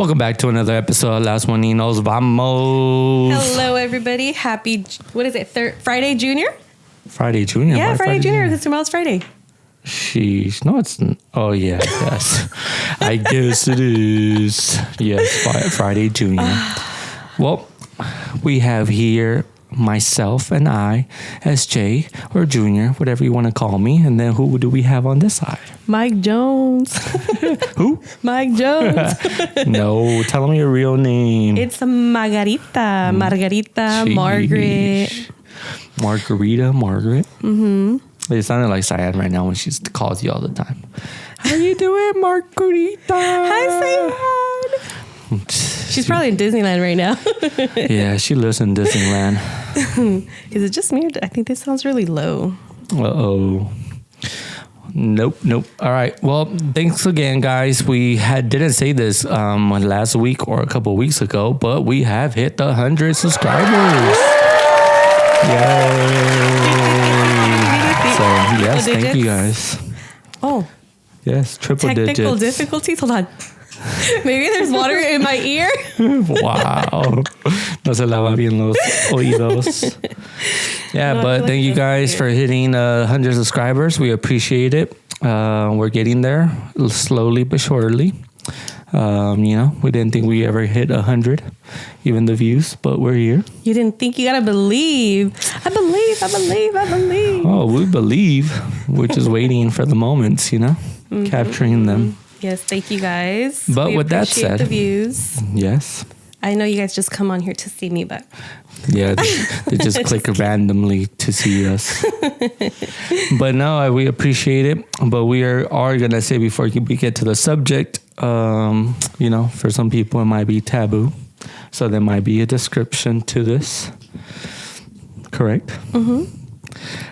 Welcome back to another episode of Las Moninos Vamos. Hello, everybody. Happy, what is it, Friday Junior? Friday Junior? Yeah, Friday Junior, because tomorrow's Friday. Sheesh. No, it's... Oh, yeah, yes. I guess it is. Yes, Friday Junior. Well, we have here myself and I, SJ, or Junior, whatever you want to call me. And then who do we have on this side? Mike Jones. Who? Mike Jones. No, tell me your real name. It's Margarita. Margarita, Margaret. Margarita, Margaret. Mm-hmm. It sounded like Cyan right now when she calls you all the time. How you doing, Margarita? Hi, Cyan. She's probably in Disneyland right now. Yeah, she lives in Disneyland. Is it just me? I think this sounds really low. Uh-oh. Nope. All right. Well, thanks again, guys. We didn't say this last week or a couple of weeks ago, but we have hit the 100 subscribers. Yay. So, yes, thank you guys. Oh. Yes, triple digits. Technical difficulties? Hold on. Maybe there's water in my ear. Wow. No se lava bien los oídos. Yeah, no, but thank you guys for hitting 100 subscribers. We appreciate it. We're getting there slowly but surely. We didn't think we ever hit 100, even the views, but we're here. You didn't think? You gotta believe. I believe. Oh, we believe. We're just waiting for the moments, capturing them. Yes, thank you guys. But with that said, the views. Yes. I know you guys just come on here to see me, but yeah, they just click randomly to see us. But no, we appreciate it. But we are gonna say before we get to the subject, for some people it might be taboo, so there might be a description to this. Correct. Mm-hmm.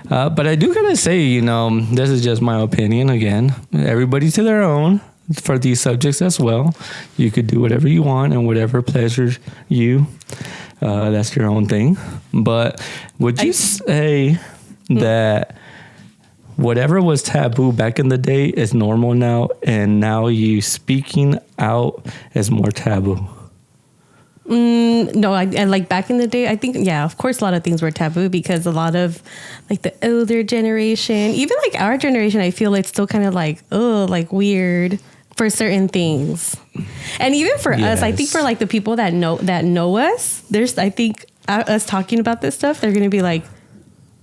But I do gotta say, this is just my opinion. Again, everybody to their own. For these subjects as well, you could do whatever you want and whatever pleasures you. That's your own thing. But would you say that whatever was taboo back in the day is normal now, and now you speaking out is more taboo? No, I like back in the day, I think, yeah, of course, a lot of things were taboo because a lot of like the older generation, even like our generation, I feel it's still kind of like, weird for certain things. And even for us, I think for like the people that know us, I think us talking about this stuff, they're going to be like,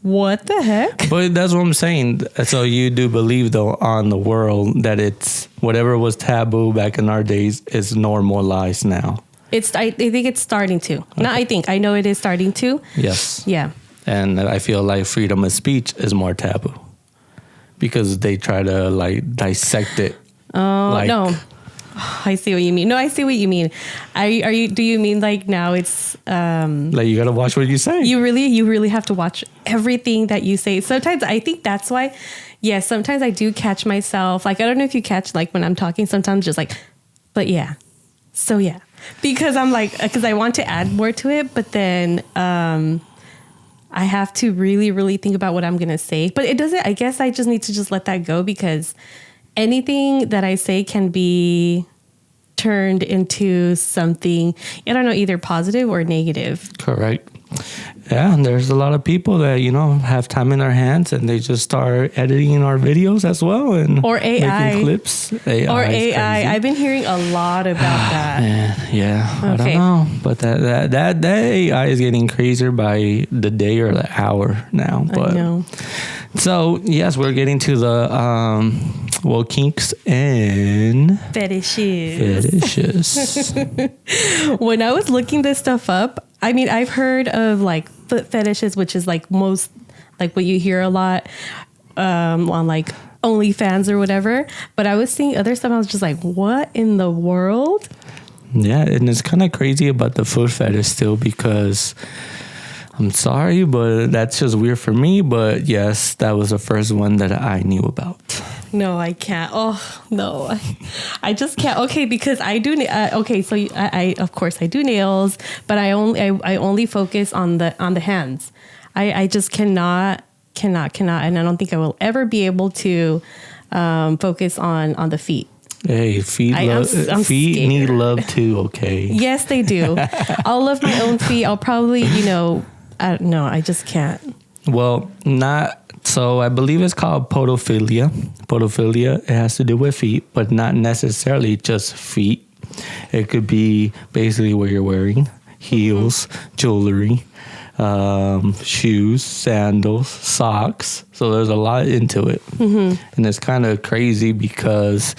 what the heck? But that's what I'm saying. So you do believe though on the world that it's whatever was taboo back in our days is normalized now. I think it's starting to. Okay. No, I know it is starting to. Yes. Yeah. And I feel like freedom of speech is more taboo because they try to like dissect it. Oh, no. I see what you mean. No, I see what you mean. Do you mean like now it's like you got to watch what you say? You really have to watch everything that you say. Sometimes I think that's why. Yeah, sometimes I do catch myself. Like I don't know if you catch like when I'm talking sometimes just like, but yeah. So yeah. Because I'm like, because I want to add more to it, but then I have to really, really think about what I'm going to say. But it doesn't, I guess I just need to just let that go because anything that I say can be turned into something, I don't know, either positive or negative. Correct. Yeah, and there's a lot of people that, have time in their hands and they just start editing our videos as well. Or AI. Making clips. AI. Or AI. I've been hearing a lot about that. Yeah. Okay. I don't know. But that AI is getting crazier by the day or the hour now. But, I know. So, yes, we're getting to the, kinks and... Fetishes. When I was looking this stuff up, I mean, I've heard of like foot fetishes, which is like most, like what you hear a lot on like OnlyFans or whatever. But I was seeing other stuff. I was just like, what in the world? Yeah, and it's kind of crazy about the foot fetish still because... I'm sorry, but that's just weird for me. But yes, that was the first one that I knew about. No, I can't. Oh, no. I just can't. Okay, because I do. Okay, so I of course I do nails, but I only focus on the hands. I just cannot, and I don't think I will ever be able to focus on the feet. Hey, feet I'm feet scared. need love too, okay? Yes, they do. I'll love my own feet. I'll probably, I don't know. I just can't. Well, not so. I believe it's called podophilia. Podophilia, it has to do with feet, but not necessarily just feet. It could be basically what you're wearing, heels, jewelry, shoes, sandals, socks. So there's a lot into it. And it's kind of crazy because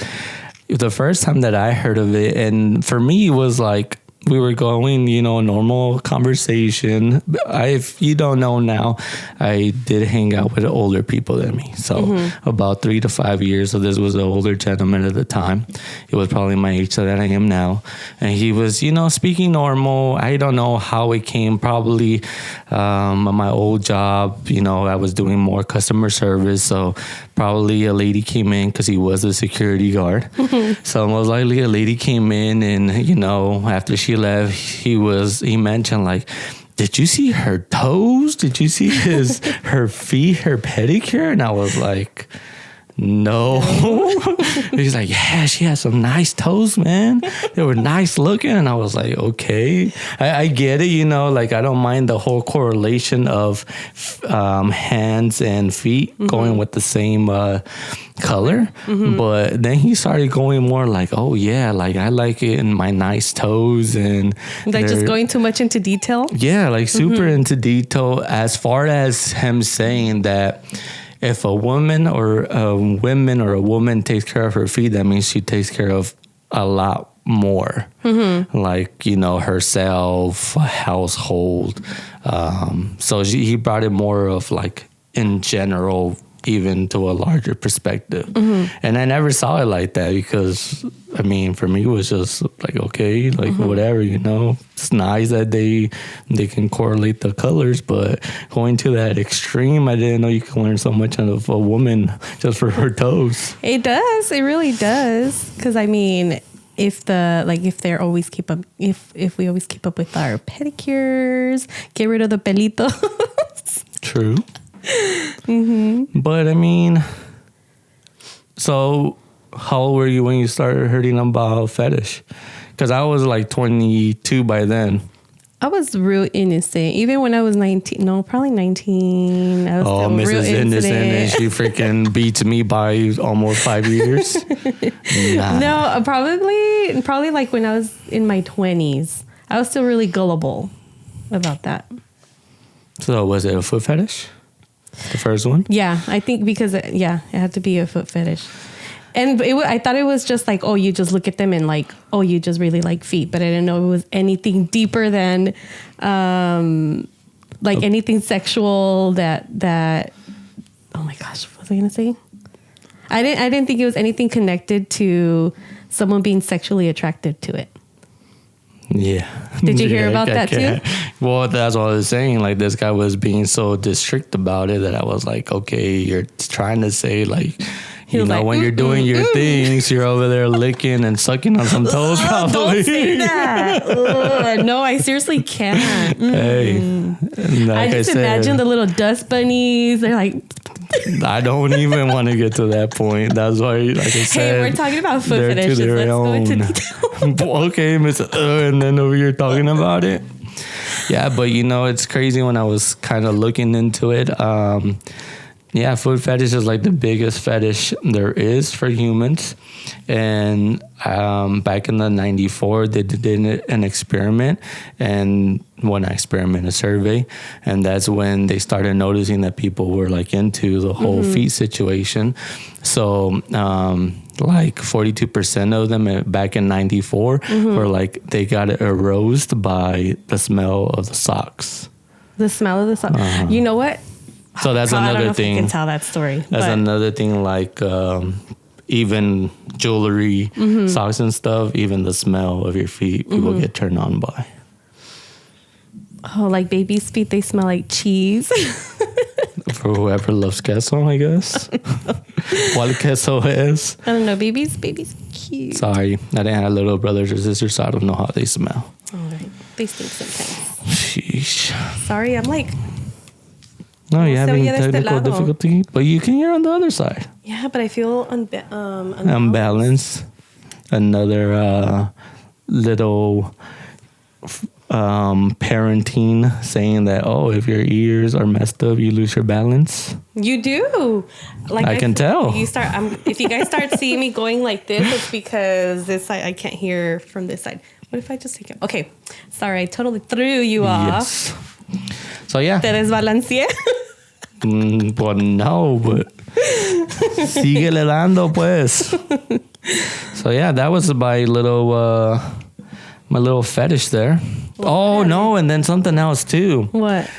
the first time that I heard of it, and for me, it was like, we were going, normal conversation. If you don't know now, I did hang out with older people than me. So about 3 to 5 years. So this was an older gentleman at the time. He was probably my age that I am now. And he was, speaking normal. I don't know how it came. Probably my old job, I was doing more customer service. So probably a lady came in because he was a security guard. So most likely a lady came in and, after she left, he mentioned like, did you see her toes? Did you see her feet, her pedicure? And I was like, no. He's like, yeah, she had some nice toes, man. They were nice looking. And I was like, okay, I get it. Like I don't mind the whole correlation of hands and feet going with the same color. But then he started going more like, oh yeah, like I like it in my nice toes, and like just going too much into detail. Yeah, like super into detail, as far as him saying that if a woman or a woman takes care of her feet, that means she takes care of a lot more. Like, herself, household. So he brought it more of like in general, even to a larger perspective. And I never saw it like that because, for me, it was just like, okay, like whatever, it's nice that they can correlate the colors, but going to that extreme, I didn't know you can learn so much out of a woman just for her toes. It does. It really does. Because if we always keep up with our pedicures, get rid of the pelitos. True. But so how old were you when you started hearing about fetish? Because I was like 22 by then. I was real innocent. Even when I was 19, no, probably 19. I was still Mrs. real Innocent, and she freaking beats me by almost 5 years. Nah. No, probably like when I was in my 20s. I was still really gullible about that. So was it a foot fetish? The first one? Yeah, I think because, it had to be a foot fetish. And I thought it was just like, oh, you just look at them and like, oh, you just really like feet. But I didn't know it was anything deeper than, anything sexual that, oh my gosh, what was I going to say? I didn't think it was anything connected to someone being sexually attracted to it. Yeah. Did you hear about that too? Well, that's what I was saying. Like, this guy was being so strict about it that I was like, okay, you're trying to say like, when you're doing your things, you're over there licking and sucking on some toes, probably. Don't say that. No, I seriously can't. Hey, I just imagine the little dust bunnies. They're like, I don't even want to get to that point. That's why, like I said, hey, we're talking about foot fetishes. Let's go into detail. Okay, Miss, and then over here talking about it. Yeah, but it's crazy when I was kind of looking into it. Foot fetish is like the biggest fetish there is for humans. And back in the 94, they did an experiment, and a survey, and that's when they started noticing that people were like into the whole feet situation. So like 42% of them back in 94 were like, they got aroused by the smell of the socks. The smell of the socks. You know what? So that's another I don't know thing. If you can tell that story. That's another thing, like even jewelry, socks and stuff, even the smell of your feet, people get turned on by. Oh, like baby's feet, they smell like cheese. For whoever loves queso, I guess. What queso is? I don't know. Baby's cute. Sorry, I didn't have little brothers or sisters, so I don't know how they smell. All right. They stink sometimes. Sheesh. Sorry, I'm like... No, you're having technical difficulty, but you can hear on the other side. Yeah, but I feel unbalanced. another little parenting saying that, oh, if your ears are messed up, you lose your balance. You do. Like I can tell. If you guys start seeing me going like this, it's because this side I can't hear from this side. What if I just take it? Okay, sorry, I totally threw you off. So yeah. Te desbalanceé. Well, no, but síguele dando, pues. So yeah, that was my little fetish there. No, and then something else too. What?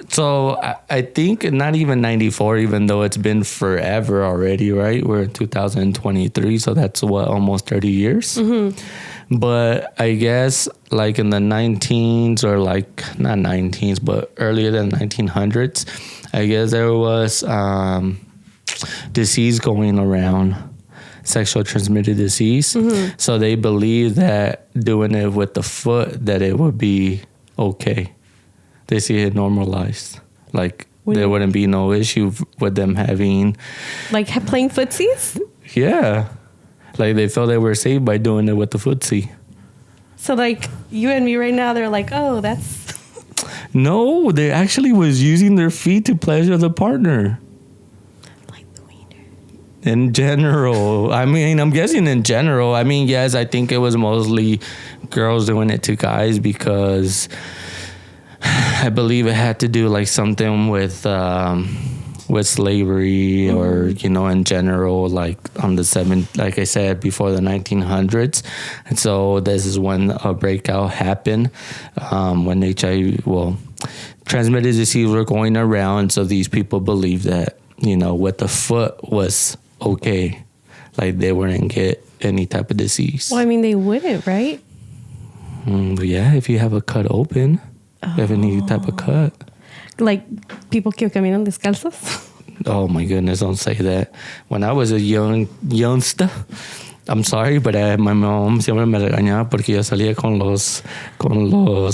So I think not even 94, even though it's been forever already, right? We're in 2023, so that's almost 30 years. Mm-hmm. But I guess like in the 19s, or like not 19s, but earlier than 1900s, I guess there was disease going around, sexual transmitted disease. Mm-hmm. So they believe that doing it with the foot, that it would be okay. They see it normalized. Like there wouldn't be no issue with them having... Like playing footsies? Yeah. Like they felt they were safe by doing it with the footsie. So like you and me right now, they're like, oh, that's... No, they actually was using their feet to pleasure the partner. Like the wiener. In general. I mean, I'm guessing in general. I mean, yes, I think it was mostly girls doing it to guys because... I believe it had to do like something with slavery, or in general, like on the like I said before, the 1900s. And so this is when a breakout happened, when transmitted disease were going around. So these people believed that with the foot was okay, like they wouldn't get any type of disease. Well, I mean, they wouldn't, right? Yeah, if you have a cut open. You have any type of cut. Like people que caminan descalzos? Oh my goodness, don't say that. When I was a youngster, I'm sorry, but my mom siempre me regañaba porque yo salía con los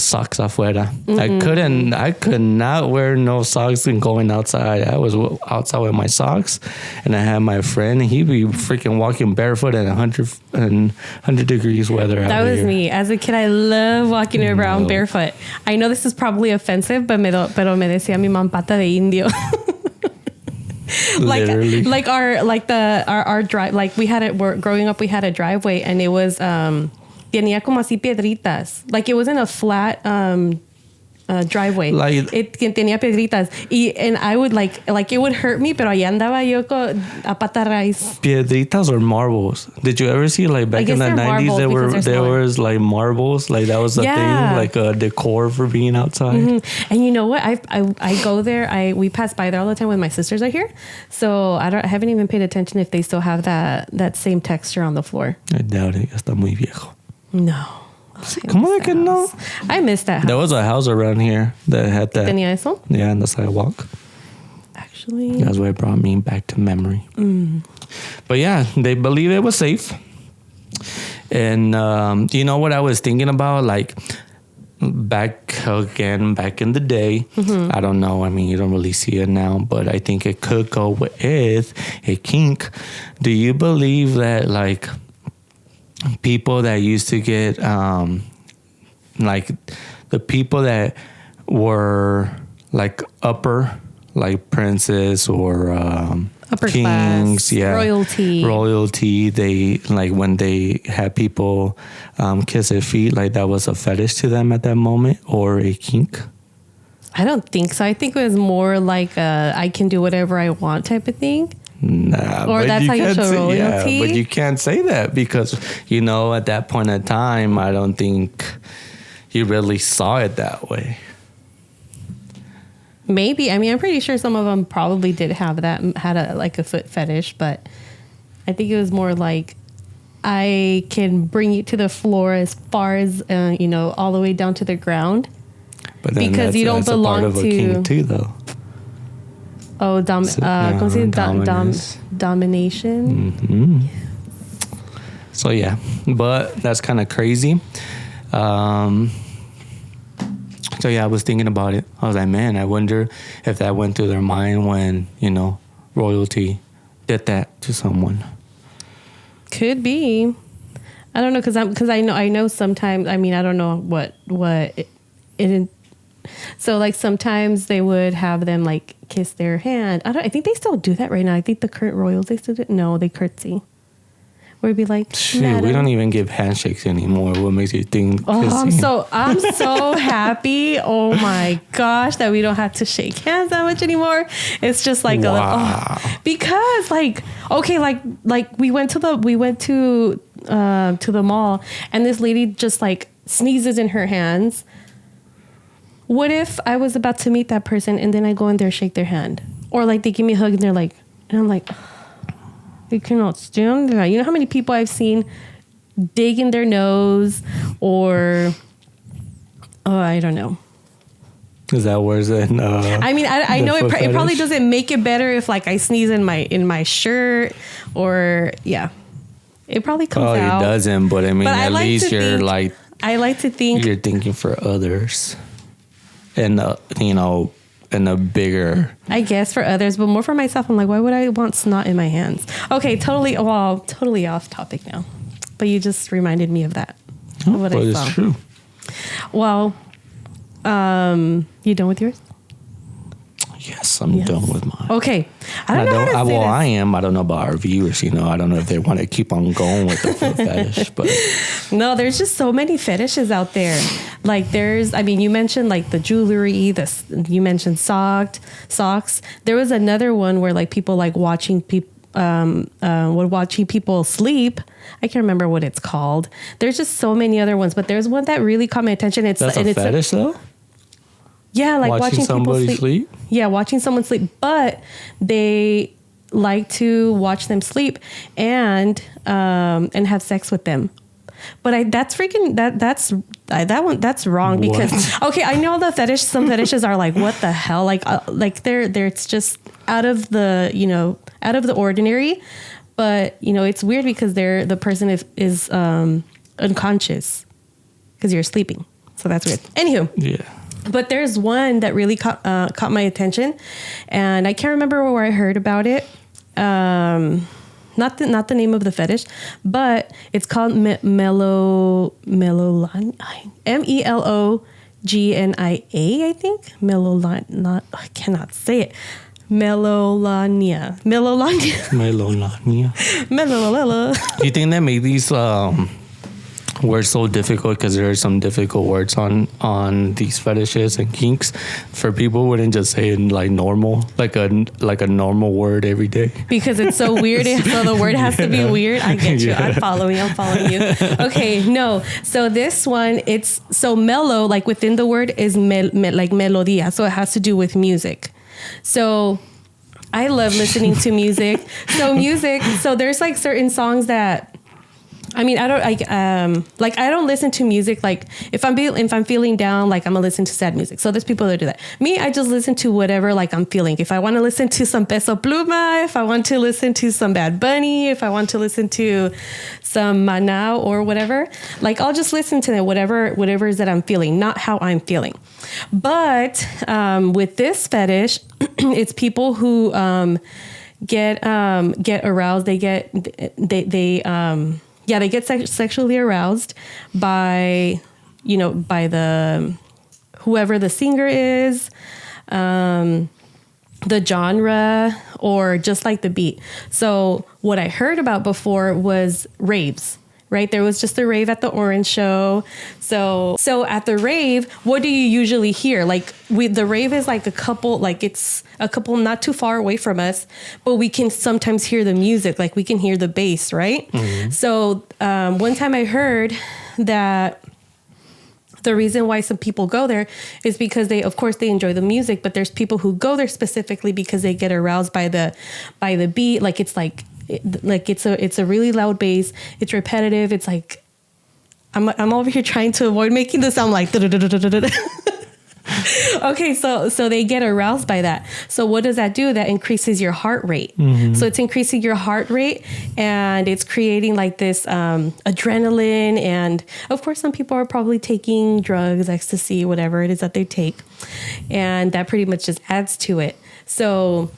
socks afuera. Mm-hmm. I could not wear no socks and going outside. I was outside with my socks, and I had my friend, and he'd be freaking walking barefoot at 100 degrees weather. That was here. Me. As a kid, I love walking around barefoot. I know this is probably offensive, but pero me decía mi mamá pata de indio. Like our drive, like we had it growing up, we had a driveway, and it was tenía como así piedritas, like it wasn't a flat driveway, like it tenía piedritas, and I would like it would hurt me, pero allá andaba yo a pata raíz. Piedritas or marbles? Did you ever see like back in the 90s there was like marbles, like that was a thing, like a decor for being outside? Mm-hmm. And you know what, I go there, we pass by there all the time when my sisters are here, so I haven't even paid attention if they still have that same texture on the floor. I doubt it. Está muy viejo. No. ¿Cómo de que no? I missed that house. There was a house around here that had that. ¿Tenía eso? Yeah, on the sidewalk. Actually. That's what brought me back to memory. But yeah, they believe it was safe. And you know what I was thinking about? Like back in the day, I don't know. I mean, you don't really see it now, but I think it could go with a kink. Do you believe that like people that used to get like the people that were like upper, like princes or upper kings, class, royalty, they like when they had people kiss their feet, like that was a fetish to them at that moment, or a kink? I don't think so. I think it was more like I can do whatever I want type of thing. Nah, or that's how you show royalty. Yeah, but you can't say that because, at that point in time, I don't think he really saw it that way. Maybe. I mean, I'm pretty sure some of them probably did have that, had a foot fetish, but I think it was more like I can bring you to the floor as far as, all the way down to the ground. But then because you don't belong a part of to... a king too, though. Oh, domination. Mm-hmm. So yeah, but that's kind of crazy. So yeah, I was thinking about it. I was like, man, I wonder if that went through their mind when, royalty did that to someone. Could be. I don't know because I know sometimes. I mean, I don't know what it. So like sometimes they would have them like kiss their hand. I think they still do that right now. I think the current royals they still do. No, they curtsy. Or it'd be like, shoot, we don't even give handshakes anymore. What makes you think? I'm so happy. Oh my gosh, that we don't have to shake hands that much anymore. It's just like because like okay, like we went to the mall and this lady just like sneezes in her hands. What if I was about to meet that person and then I go in there, shake their hand, or like they give me a hug and they're like, and I'm like, you cannot stand that. You know how many people I've seen dig in their nose or, I don't know. Is that worse than? I mean, I know it probably doesn't make it better if like I sneeze in my shirt or it probably comes out. Oh, it doesn't. But I mean, at least you're like. I like to think you're thinking for others, and and a bigger. I guess for others, but more for myself. I'm like, why would I want snot in my hands? Okay, totally off topic now. But you just reminded me of that. What I saw. It's true. Well, you done with yours? Yes, I'm done with mine. Okay. I don't know how to say this. I am. I don't know about our viewers. I don't know if they want to keep on going with the foot fetish, but no, there's just so many fetishes out there. Like you mentioned like the jewelry, you mentioned socks. There was another one where like people like watching people, watching people sleep. I can't remember what it's called. There's just so many other ones, but there's one that really caught my attention. That's a fetish though? Yeah, like watching somebody people sleep. Yeah, watching someone sleep, but they like to watch them sleep and have sex with them. But that's wrong because okay, I know some fetishes are like what the hell, like they're it's just out of the ordinary, but it's weird because the person is unconscious because you're sleeping, so that's weird. Anywho, yeah. But there's one that really caught my attention, and I can't remember where I heard about it. Not the name of the fetish, but it's called Melolania, MELOGNIA, I think. Melolania. I cannot say it. Melolania. Do you think that made these words so difficult because there are some difficult words on these fetishes and kinks for people who wouldn't just say it like normal, like a normal word every day? Because it's so weird, so the word has to be weird. I get you. I'm following you. Okay, no. So this one, it's so mellow, like within the word is like melodia. So it has to do with music. So I love listening to music. So there's like certain songs that, I mean, I don't listen to music. Like if I'm feeling down, like I'm gonna listen to sad music. So there's people that do that. Me, I just listen to whatever like I'm feeling. If I want to listen to some Peso Pluma, if I want to listen to some Bad Bunny, if I want to listen to some Manao or whatever, like I'll just listen to them, whatever is that I'm feeling, not how I'm feeling. But with this fetish, it's people who get aroused. They get sexually aroused by the whoever the singer is, the genre, or just like the beat. So what I heard about before was raves, right? There was just a rave at the Orange Show. So at the rave, what do you usually hear? Like the rave is like it's a couple not too far away from us, but we can sometimes hear the music, like we can hear the bass, right? Mm-hmm. So one time I heard that the reason why some people go there is because they enjoy the music, but there's people who go there specifically because they get aroused by the beat. Like it's it's a really loud bass. It's repetitive. It's like I'm over here trying to avoid making this sound like okay, so they get aroused by that. So what does that do? That increases your heart rate. Mm-hmm. So it's increasing your heart rate, and it's creating like this adrenaline. And of course, some people are probably taking drugs, ecstasy, whatever it is that they take, and that pretty much just adds to it. So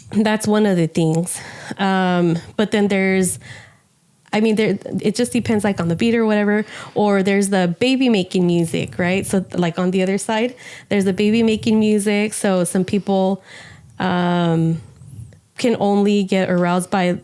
that's one of the things. But then there's I mean, it just depends like on the beat or whatever. Or there's the baby making music, right? So like on the other side, there's the baby making music. So some people can only get aroused by,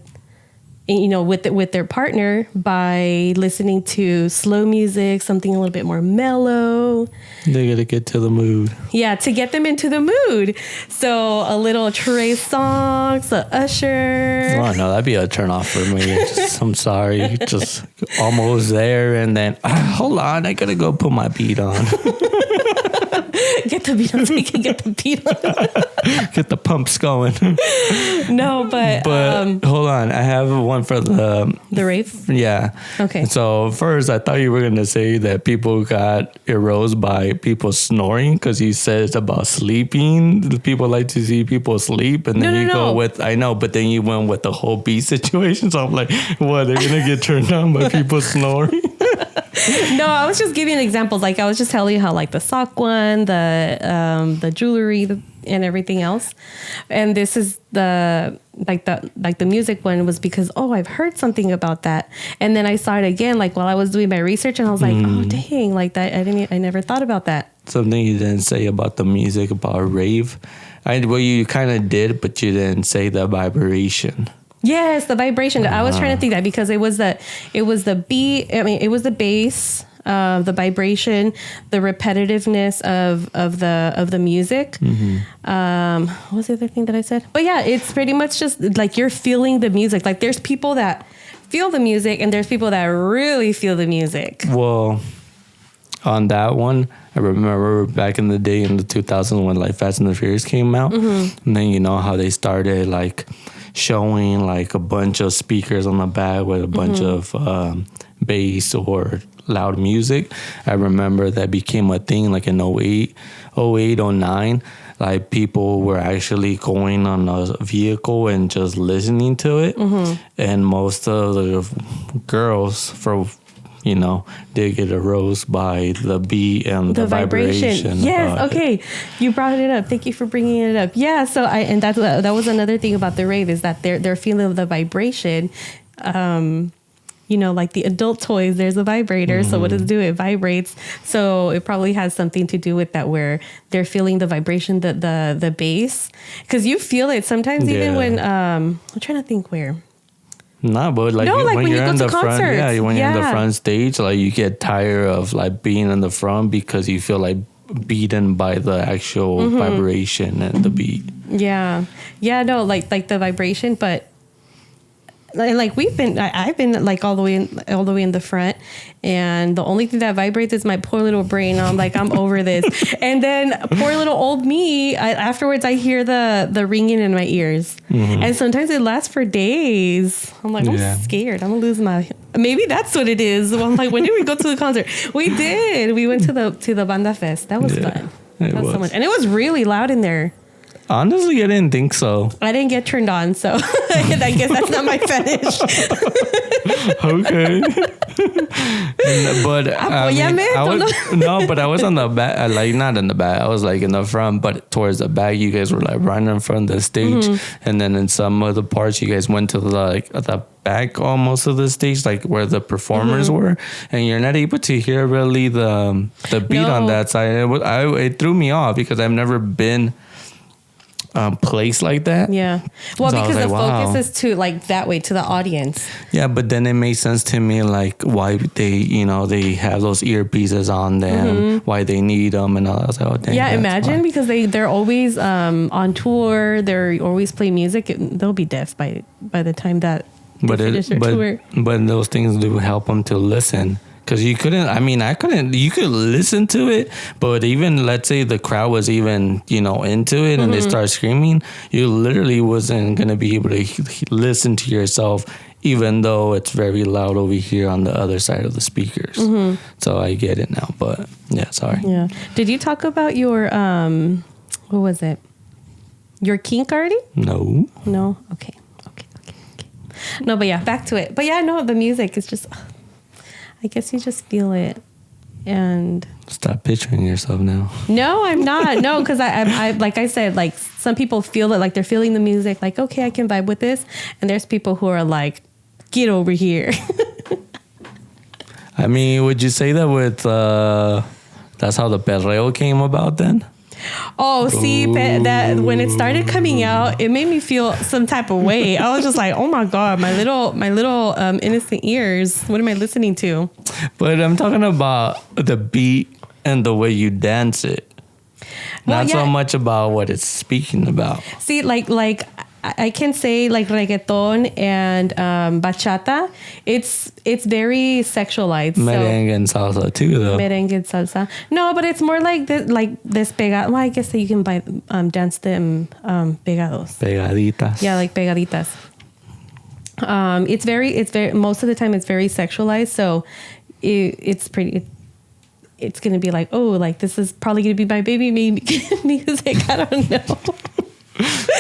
with their partner by listening to slow music, something a little bit more mellow. They gotta get to the mood. Yeah, to get them into the mood. So a little Trey Songz, a Usher. Oh no, that'd be a turn off for me. I'm sorry, just almost there, and then hold on, I gotta go put my beat on. Get the beat on so you can get the beat on. Get the pumps going. No, but hold on, I have one for the rave. Yeah. Okay. So first, I thought you were gonna say that people got aroused by people snoring because you said it's about sleeping. People like to see people sleep, and then go with but then you went with the whole beat situation. So I'm like, what? They're gonna get turned on by people snoring? No, I was just giving examples. Like I was just telling you how like the sock one, the jewelry, and everything else. And this is the music one was because I've heard something about that, and then I saw it again like while I was doing my research, and I was like, oh dang, like that I never thought about that. Something you didn't say about the music about rave. You kind of did, but you didn't say the vibration. Yes, the vibration. I was trying to think that because it was the beat. I mean, it was the bass, the vibration, the repetitiveness of the music. Mm-hmm. What was the other thing that I said? But yeah, it's pretty much just like you're feeling the music. Like there's people that feel the music, and there's people that really feel the music. Well, on that one, I remember back in the day in the 2000s when like Fast and the Furious came out, and then you know how they started like showing like a bunch of speakers on the back with a bunch of bass or loud music. I remember that became a thing like in 08, 09. Like people were actually going on a vehicle and just listening to it. And most of the girls they get aroused by the beat and the vibration. Yes, okay. You brought it up. Thank you for bringing it up. Yeah, so that was another thing about the rave is that they're feeling the vibration. Like the adult toys, there's a vibrator. So what does it do? It vibrates. So it probably has something to do with that where they're feeling the vibration, the bass. Because you feel it sometimes even when, I'm trying to think where. No, but when you're in the front, when you're in the front stage, like you get tired of like being in the front because you feel like beaten by the actual vibration and the beat. Yeah, no, like the vibration, but like I've been like all the way in the front, and the only thing that vibrates is my poor little brain. I'm like, I'm over this. And then poor little old me, afterwards I hear the ringing in my ears, and sometimes it lasts for days. I'm like, I'm scared. I'm gonna lose my. Maybe that's what it is. I'm like, when did we go to the concert? We did. We went to the Banda Fest. That was fun. That was so much, and it was really loud in there. Honestly, I didn't think so. I didn't get turned on, so I guess that's not my fetish. Okay. But I was on the back, like not in the back. I was like in the front, but towards the back, you guys were like right in front of the stage, and then in some other parts, you guys went to the back almost of the stage, like where the performers were, and you're not able to hear really the beat on that side. It threw me off because I've never been place like that. Yeah. Well, so because the focus is to like that way to the audience. Yeah, but then it made sense to me like why they have those earpieces on them, why they need them, and all. I was like, oh, dang, yeah, imagine because they're always on tour. They're always playing music. They'll be deaf by the time that they finish their tour. But those things do help them to listen. Because you could listen to it, but even let's say the crowd was even, into it and they start screaming, you literally wasn't going to be able to listen to yourself, even though it's very loud over here on the other side of the speakers. So I get it now, but yeah, sorry. Yeah. Did you talk about your, what was it? Your kink already? No. Okay. No, but yeah, back to it. But yeah, no, the music is just... I guess you just feel it, and stop picturing yourself now. No, I'm not. No, because I like I said, like some people feel it, like they're feeling the music, like okay, I can vibe with this, and there's people who are like, Get over here. I mean, would you say that with that's how the perreo came about then? Oh, see, that when it started coming out, it made me feel some type of way. I was just like, oh my God, my little innocent ears. What am I listening to? But I'm talking about the beat and the way you dance it. Well, Not yeah. so much about what it's speaking about. See, like I can say like reggaeton and bachata. It's very sexualized. Merengue and salsa too, though. Merengue and salsa. No, but it's more like despegado. Well, I guess that you can buy dance them pegados. Pegaditas. Yeah, like pegaditas. It's very most of the time it's very sexualized. So it's pretty. It's gonna be like, oh, like this is probably gonna be my baby music. I don't know.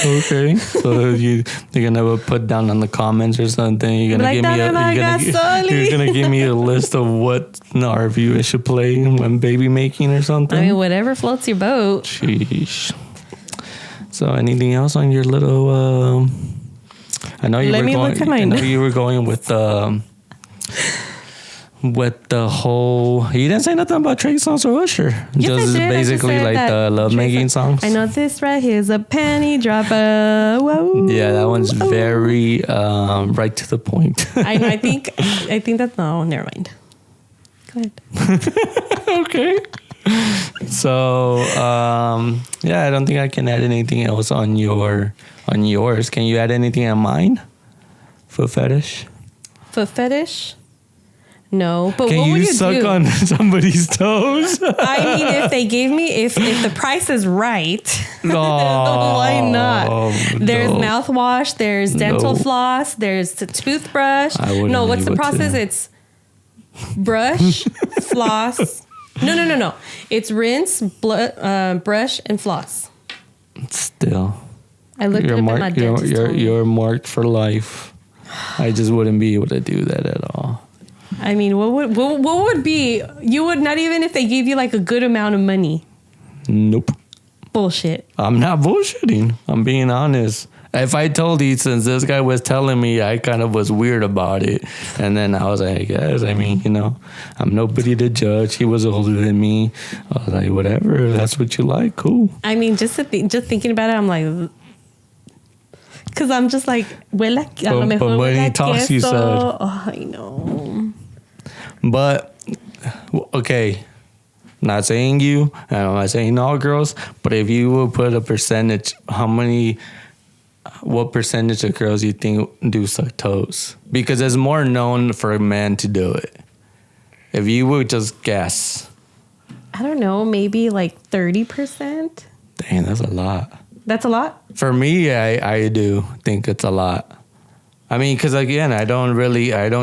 Okay, so you're gonna put down on the comments or something. You're gonna you're gonna give me a list of what RV I should play when baby making or something. I mean, whatever floats your boat. Sheesh. So, anything else on your little? I know you Let were me going. look at my I know notes. you were going with the whole. You didn't say nothing about Trey Songz or Usher. Yes, I Just did. I just basically said like that the love making songs. I know this right here's a panty dropper. Whoa. Yeah, that one's very right to the point. I think that's no. Never mind. Go ahead. Okay. So yeah, I don't think I can add anything else on yours. Can you add anything on mine? Foot fetish. Foot fetish. No, but Can what would you you suck do? on somebody's toes? I mean, if they gave me, if the price is right, why not? There's no. mouthwash, there's dental No. floss, there's the toothbrush. I wouldn't No, what's be the able process? to. It's brush, floss. No. It's rinse, brush, and floss. Still, I looked you're it up at my marked. dentist. told me. You're marked for life. I just wouldn't be able to do that at all. I mean, what would be? You would not even if they gave you like a good amount of money. Nope. Bullshit. I'm not bullshitting. I'm being honest. If I told you, since this guy was telling me, I kind of was weird about it. And then I was like, yes, I mean, I'm nobody to judge. He was older than me. I was like, whatever. That's what you like. Cool. I mean, just thinking about it, I'm like, because I'm just like, huele a lo mejor but when huele he a talks, you queso. said. Oh, I know. But, okay. Not saying you, and I'm not saying all girls, but if you would put a percentage, what percentage of girls you think do suck toes? Because it's more known for a man to do it. If you would just guess. I don't know, maybe like 30%. Dang, that's a lot. That's a lot. For me, I do think it's a lot. I mean, because again, I don't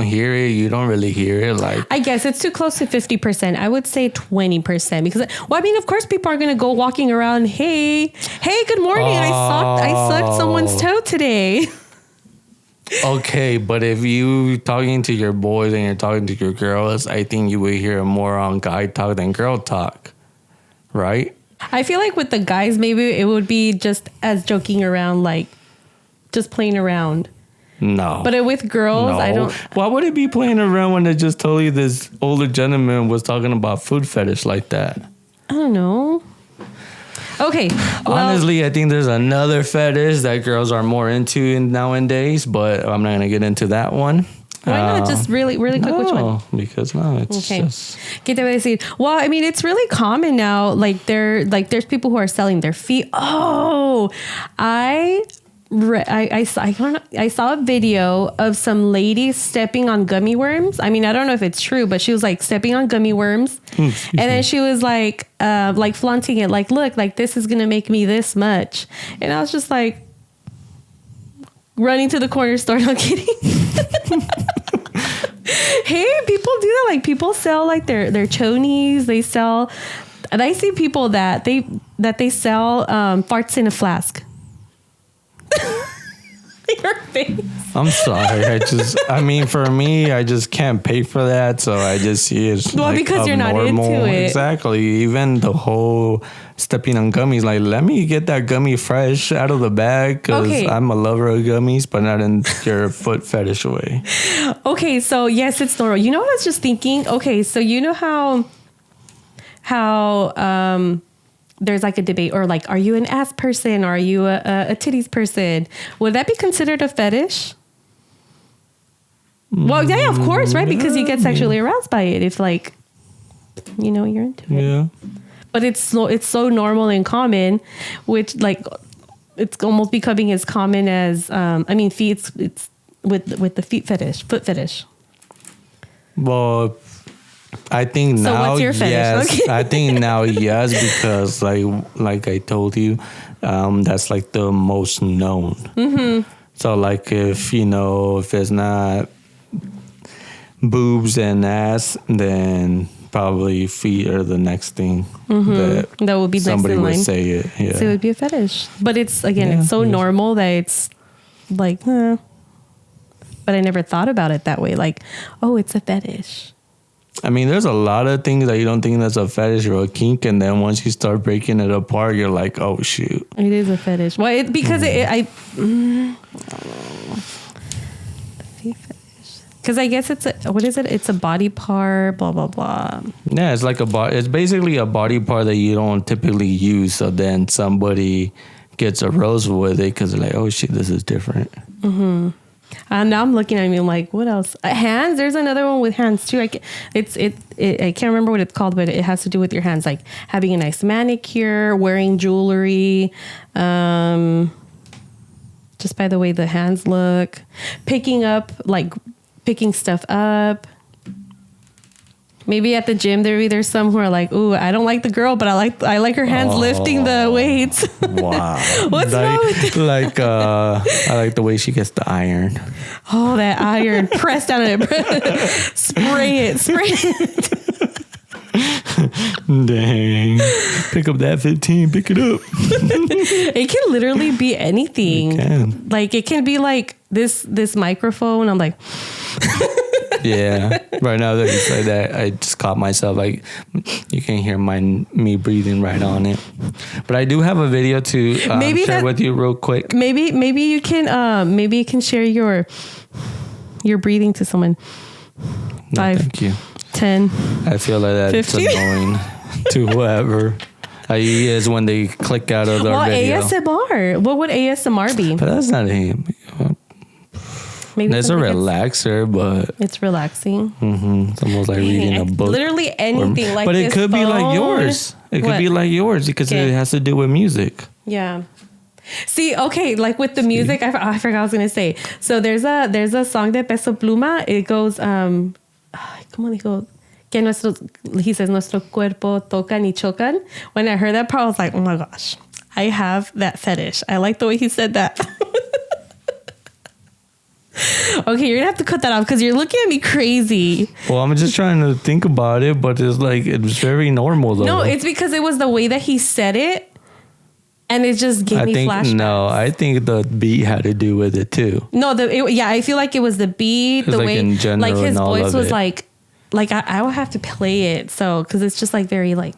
hear it. You don't really hear it. Like, I guess it's too close to 50%. I would say 20% because, well, I mean, of course, people are gonna go walking around. Hey, good morning. I sucked someone's toe today. okay, but if you talking to your boys and you're talking to your girls, I think you would hear more on guy talk than girl talk, right? I feel like with the guys, maybe it would be just as joking around, like just playing around. No. But with girls, no. I don't. Why would it be playing around when they just told you this older gentleman was talking about food fetish like that? I don't know. Okay. Well, honestly, I think there's another fetish that girls are more into nowadays, but I'm not going to get into that one. Why not? Just really quick, which one? Because no, it's just... ¿Qué te voy a decir? Well, I mean, it's really common now. There's people who are selling their feet. Oh, I saw a video of some lady stepping on gummy worms. I mean, I don't know if it's true, but she was like stepping on gummy worms. And then she was like flaunting it. Like, look, like this is going to make me this much. And I was just like running to the corner store. No kidding. Hey, people do that. Like people sell like their chonies. They sell, and I see people that they sell farts in a flask. Your face. I'm sorry. I mean, for me, I just can't pay for that, so I just see it. Well, because you're not into it. Exactly. Even the whole stepping on gummies, like, let me get that gummy fresh out of the bag, because I'm a lover of gummies, but not in your foot fetish way. Okay, so yes, it's normal. You know what I was just thinking? Okay, so you know how there's like a debate, or like, are you an ass person, or are you a titties person? Would that be considered a fetish? Well, yeah, of course, right? Because you get sexually aroused by it if, like, you know, you're into it. Yeah. But it's so normal and common, which, like, it's almost becoming as common as feet. It's with the foot fetish. Well, I think now, so what's your fetish? yes. Okay. I think now, yes, because like I told you, that's like the most known. Mm-hmm. So like if it's not boobs and ass, then probably feet are the next thing that would be somebody next in line. would say it. Yeah. So it would be a fetish, but it's it's so normal that it's like, but I never thought about it that way. Like, oh, it's a fetish. I mean, there's a lot of things that you don't think that's a fetish or a kink, and then once you start breaking it apart, you're like, oh shoot, it is a fetish. Well, because because I guess it's what is it? It's a body part, blah blah blah. Yeah, it's like it's basically a body part that you don't typically use. So then somebody gets aroused with it because they're like, oh shit, this is different. Mm-hmm. And now I'm looking at me, I'm like, what else? Hands. There's another one with hands too. I can't remember what it's called, but it has to do with your hands, like having a nice manicure, wearing jewelry, just by the way the hands look, picking stuff up. Maybe at the gym there's some who are like, ooh, I don't like the girl, but I like her hands lifting the weights. Wow. What's wrong with that? Like I like the way she gets the iron. Oh, that iron. Press down on it. Spray it. Dang. Pick up that 15, pick it up. It can literally be anything. It can. Like, it can be like this microphone. I'm like... Yeah. Right now that you say that, I just caught myself. Like, you can hear me breathing right on it. But I do have a video to share with you real quick. Maybe you can share your breathing to someone. No, 5, thank you. 10. I feel like that's 50? annoying to whoever. Is when they click out of their video. ASMR. What would ASMR be? But that's not him. Maybe it's a relaxer, but it's relaxing. Mm-hmm. It's almost like reading a book. Literally anything. But it could be like yours. It could be like yours because it has to do with music. Yeah. See, okay, like with the music, I forgot what I was gonna say. So there's a song de Peso Pluma. It goes, ¿cómo dijo? He says, nuestro cuerpo tocan y chocan. When I heard that part, I was like, oh my gosh, I have that fetish. I like the way he said that. Okay, you're gonna have to cut that off because you're looking at me crazy. Well, I'm just trying to think about it, but it's very normal though. No, it's because it was the way that he said it, and it just gave me flashbacks. No, I think the beat had to do with it too. No, I feel like it was the beat, the way, in general, like his voice was it. like I would have to play it, so because it's just like very like.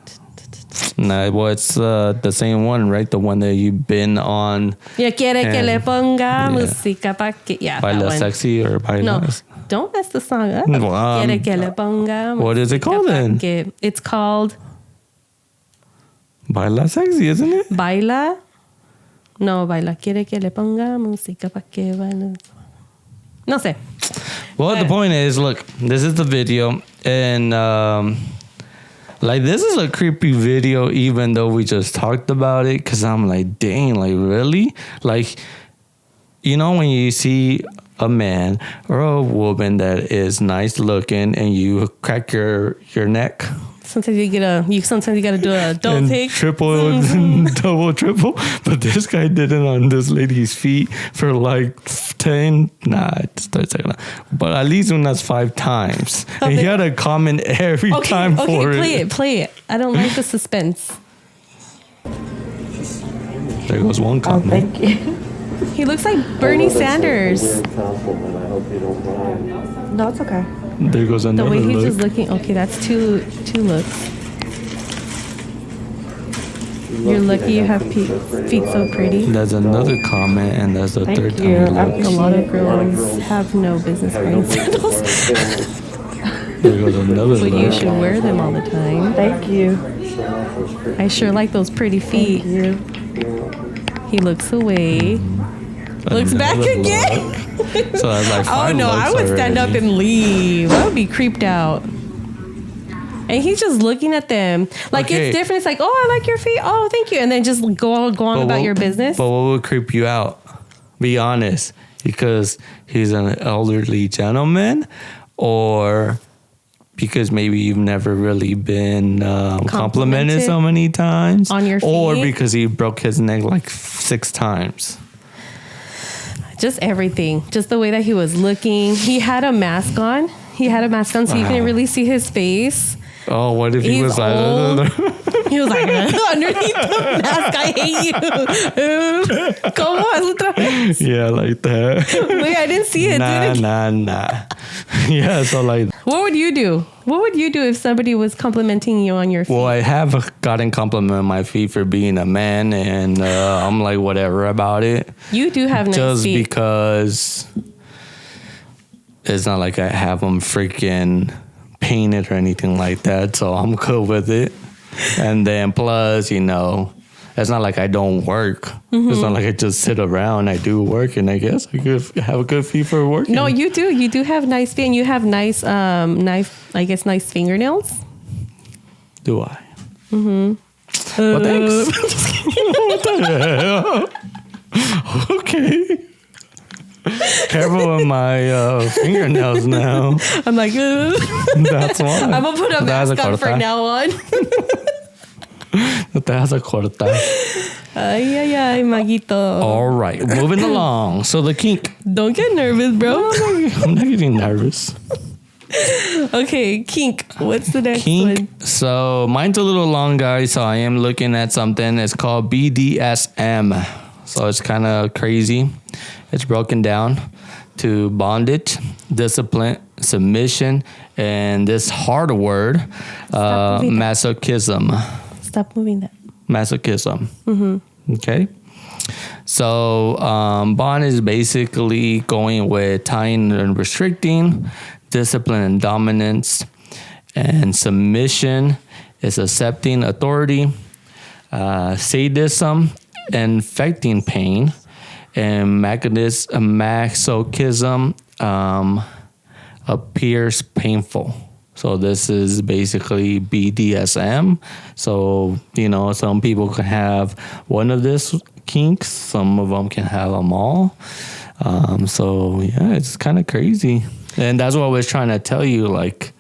Nah, well, it's the same one, right? The one that you've been on. Ya quiere que le ponga música pa que Baila sexy or baila. No, don't mess the song up. Quiere que le ponga. What is it called then? It's called Baila sexy, isn't it? Baila. No, baila. Quiere que le ponga música pa que baile. No sé. Well, the point is, look, this is the video, and like, this is a creepy video, even though we just talked about it, because I'm like, dang, like, really? Like, when you see a man or a woman that is nice looking and you crack your neck. Sometimes you gotta do a double take. Triple, double, triple. But this guy did it on this lady's feet for like 10, it's 30 seconds. But at least when that's 5 times. And he had a comment every time for it. Play it. I don't like the suspense. There goes one comment. Oh, thank you. He looks like Bernie Sanders. No, it's okay. There goes The another way he's look. just looking. Okay, that's two looks. You're lucky you have feet so pretty. That's another comment, and that's the Thank third time you. he A looks. lot of girls have no business wearing sandals, There goes another but you look. should wear them all the time. Thank you. I sure like those pretty feet. Thank you. He looks away. Looks back Another again. look. So that's like Oh five no, I looks would stand up already. and leave. I would be creeped out. And he's just looking at them. Like Okay. it's different. It's like, oh, I like your feet. Oh, thank you. And then just go on But about what- your business. But what would creep you out? Be honest, because he's an elderly gentleman, or because maybe you've never really been complimented so many times On your or feet? because he broke his neck like 6 times. Just everything. Just the way that he was looking. He had a mask on. So you couldn't really see his face. Oh, what if he He's was like, old. He was like, underneath the mask, I hate you. Come on, otra vez. yeah, like that. Wait, I didn't see it. Nah, Did it? nah. Yeah, so like, What would you do? What would you do if somebody was complimenting you on your feet? well, I have gotten compliment on my feet for being a man, and I'm like, whatever about it. You do have nice Just feet. because it's not like I have them freaking painted or anything like that, so I'm good with it. And then plus, you know, it's not like I don't work. Mm-hmm. It's not like I just sit around. I do work, and I guess I could have a good feet for working. No, you do. You do have nice feet, and you have nice, nice fingernails. Do I? Mm-hmm. Well, thanks. What the hell? Okay. Careful with my fingernails now. I'm like, ugh. That's why. I'm gonna put a That's mask on from now on. Te vas a cortar. Ay, ay, ay, Maguito. All right, moving along. So the kink. Don't get nervous, bro. I'm not getting nervous. Okay, kink. What's the next Kink. one? So mine's a little long, guys. So I am looking at something. It's called Bdsm. So it's kind of crazy. It's broken down to bondage, discipline, submission, and this hard word, moving that. masochism. Stop moving that. Masochism. Okay. So bond is basically going with tying and restricting, discipline and dominance, and submission is accepting authority, sadism, infecting pain, and masochism appears painful. So this is basically BDSM. So, you know, some people can have one of these kinks. Some of them can have them all. So, yeah, it's kind of crazy. And that's what I was trying to tell you. Like,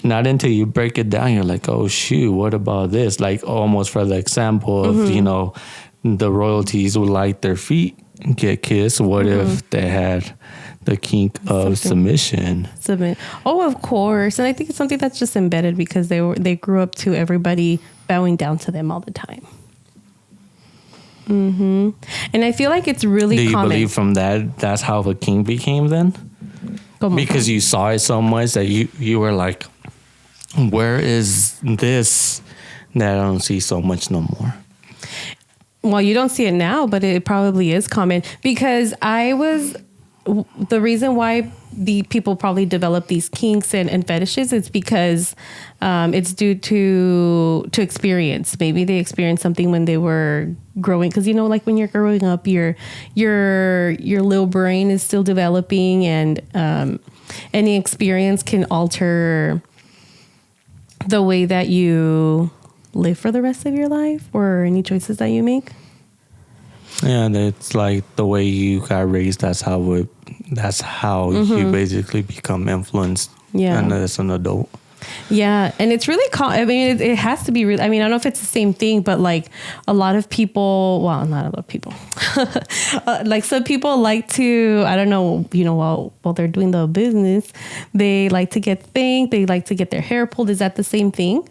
not until you break it down, you're like, oh, shoot, what about this? Like, almost for the example of, you know, the royalties would like their feet get kissed. What if they had the kink of submission? Submit. Oh, of course. And I think it's something that's just embedded because they grew up to everybody bowing down to them all the time. And I feel like it's really Do you common. believe from that's how the kink became then? Como- Because you saw it so much that you were like, where is this that I don't see so much no more? Well, you don't see it now, but it probably is common because the reason why the people probably develop these kinks and fetishes is because it's due to experience. Maybe they experienced something when they were growing, because you know, like when you're growing up, your little brain is still developing, and any experience can alter the way that you live for the rest of your life or any choices that you make. Yeah, it's like the way you got raised. That's how you basically become influenced. Yeah. And as an adult. Yeah, and it's really I mean, it has to be really. I mean, I don't know if it's the same thing, but like a lot of people. Well, not a lot of people. Like some people like to. I don't know. You know, while they're doing the business, they like to get spanked. They like to get their hair pulled. Is that the same thing?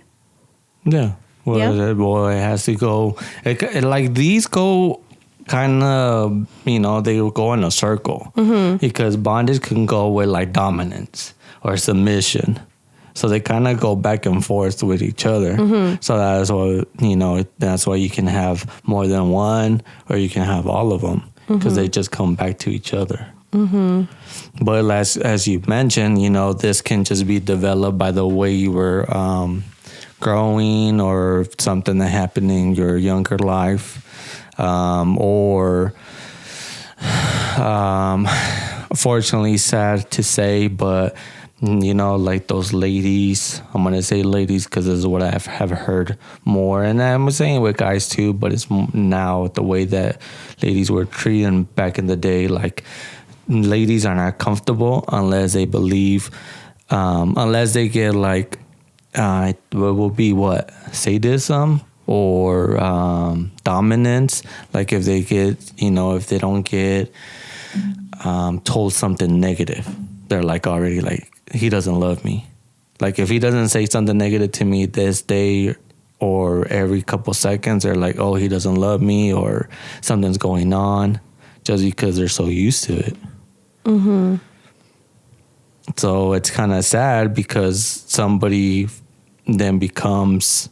Yeah. Well, Yeah. it has to go. Like these go kind of, they will go in a circle. Because bondage can go with like dominance or submission. So they kind of go back and forth with each other. So that's why, that's why you can have more than one, or you can have all of them, because they just come back to each other. But as you mentioned, this can just be developed by the way you were growing, or something that happened in your younger life, or fortunately, sad to say, but like those ladies, I'm going to say ladies because this is what I have heard more. And I'm saying with guys too, but it's now the way that ladies were treated back in the day. Like, ladies are not comfortable unless they believe, unless they get like, what will be what? Sadism or dominance. Like if they get, if they don't get told something negative, they're like already like, he doesn't love me. Like if he doesn't say something negative to me this day or every couple seconds, they're like, oh, he doesn't love me, or something's going on, just because they're so used to it. So it's kind of sad because somebody then becomes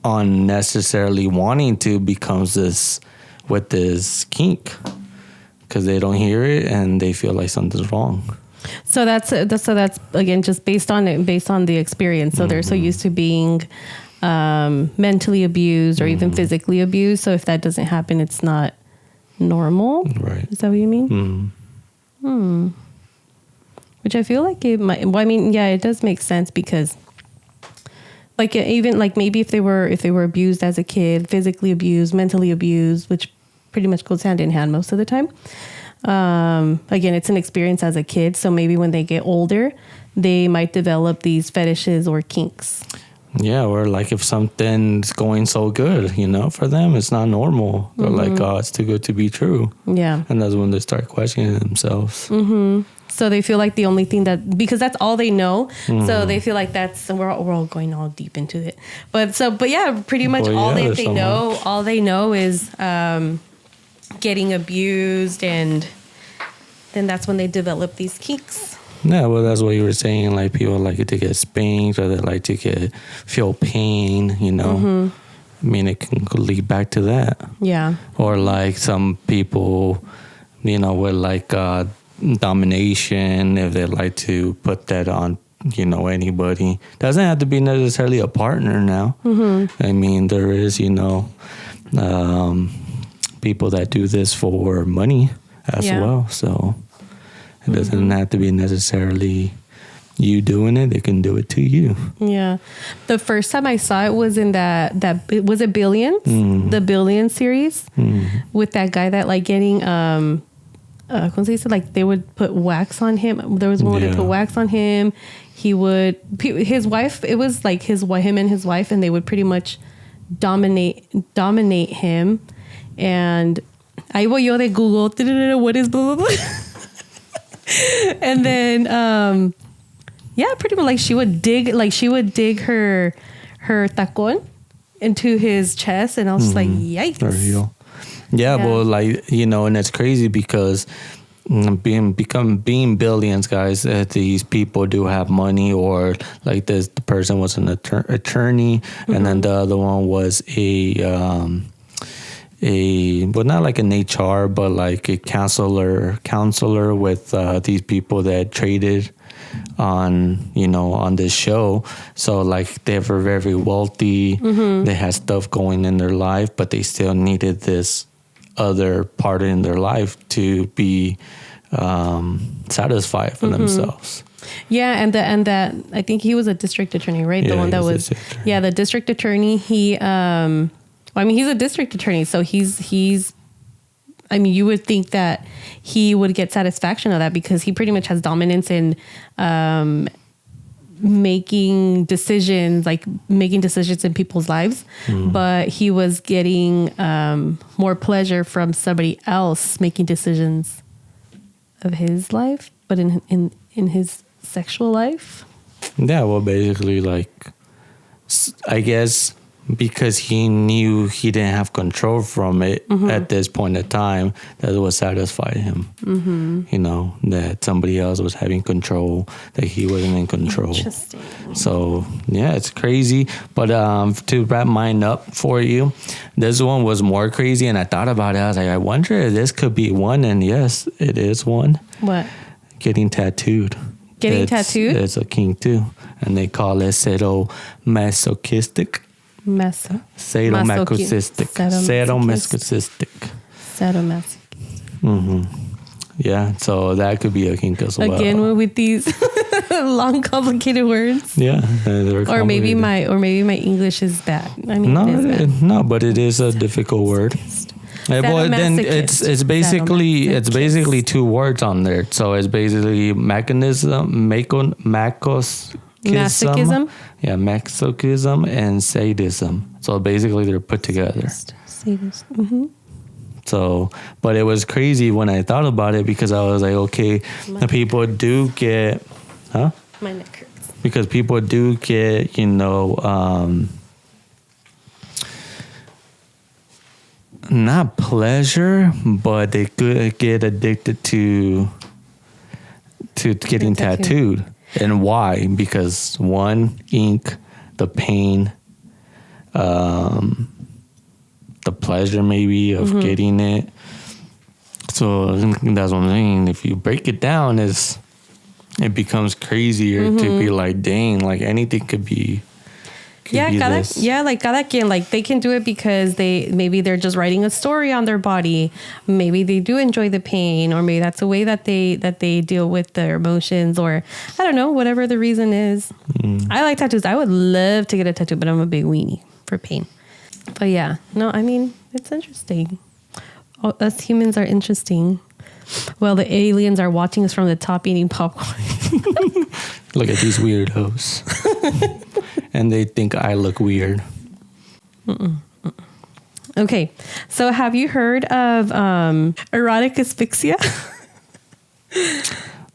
unnecessarily wanting to becomes this with this kink because they don't hear it and they feel like something's wrong. So that's again just based on the experience. So they're so used to being mentally abused or even physically abused. So if that doesn't happen, it's not normal. Right? Is that what you mean? Which I feel like it might. Well, I mean, yeah, it does make sense because, like, even like maybe if they were abused as a kid, physically abused, mentally abused, which pretty much goes hand in hand most of the time. Again, it's an experience as a kid, so maybe when they get older, they might develop these fetishes or kinks. Yeah, or like if something's going so good, for them, it's not normal. They're like, oh, it's too good to be true. Yeah. And that's when they start questioning themselves. So they feel like the only thing because that's all they know. So they feel like we're all going all deep into it. But yeah, pretty much all they know is getting abused, and then that's when they develop these kinks. Yeah, well, that's what you were saying. Like people like to get spanked, or they like to feel pain. I mean, it can lead back to that. Yeah. Or like some people, with like domination, if they like to put that on, anybody. Doesn't have to be necessarily a partner now. I mean, there is, people that do this for money as well. So it doesn't have to be necessarily you doing it. They can do it to you. Yeah. The first time I saw it was in that was it Billions? The Billions series with that guy that like getting like they would put wax on him. There was one where they put wax on him. His wife, it was like him and his wife, and they would pretty much dominate him. And ahí voy yo de Google, what is blah, blah, blah. And then, pretty much like she would dig her tacón into his chest, and I was just like, yikes. Yeah, well, like, and it's crazy because being Billions, guys, these people do have money, or like the person was an attorney, and then the other one was well, not like an HR, but like a counselor with these people that traded on this show. So like they were very wealthy. They had stuff going in their life, but they still needed this other part in their life to be satisfied for themselves. Yeah, and that I think he was a district attorney, right? Yeah, the one that was the district attorney. He he's a district attorney, so he's I mean, you would think that he would get satisfaction of that because he pretty much has dominance in making decisions in people's lives. But he was getting more pleasure from somebody else making decisions of his life, but in his sexual life. Yeah, well, basically, like, I guess because he knew he didn't have control from it at this point in time, that was satisfied him. You know, that somebody else was having control, that he wasn't in control. Interesting. So, yeah, it's crazy. But to wrap mine up for you, this one was more crazy. And I thought about it. I was like, I wonder if this could be one. And yes, it is one. What? Getting tattooed. Getting tattooed? It's a kink too. And they call it sadomasochistic. Sadomasochistic. Sadomasochistic. Yeah, so that could be a kink as well. Again with these long, complicated words. Yeah, or maybe my English is bad. I mean, no, but it is a difficult word. Well, then it's basically two words on there. So it's basically masochism. Yeah, masochism and sadism. So basically they're put together. Sadism. So, but it was crazy when I thought about it, because I was like, okay, people do get, My neck hurts. Because people do get, not pleasure, but they could get addicted to getting tattooed. And why? Because one, ink, the pain, the pleasure maybe of getting it. So that's what I'm saying. If you break it down, it becomes crazier to be like, dang, like anything could be. Cada quien, like they can do it because they're just writing a story on their body. Maybe they do enjoy the pain, or maybe that's a way that they deal with their emotions, or I don't know, whatever the reason is. I like tattoos. I would love to get a tattoo, but I'm a big weenie for pain. But yeah, no, I mean, it's interesting. Us humans are interesting. Well, the aliens are watching us from the top eating popcorn. Look at these weirdos. And they think I look weird. Okay, so have you heard of erotic asphyxia?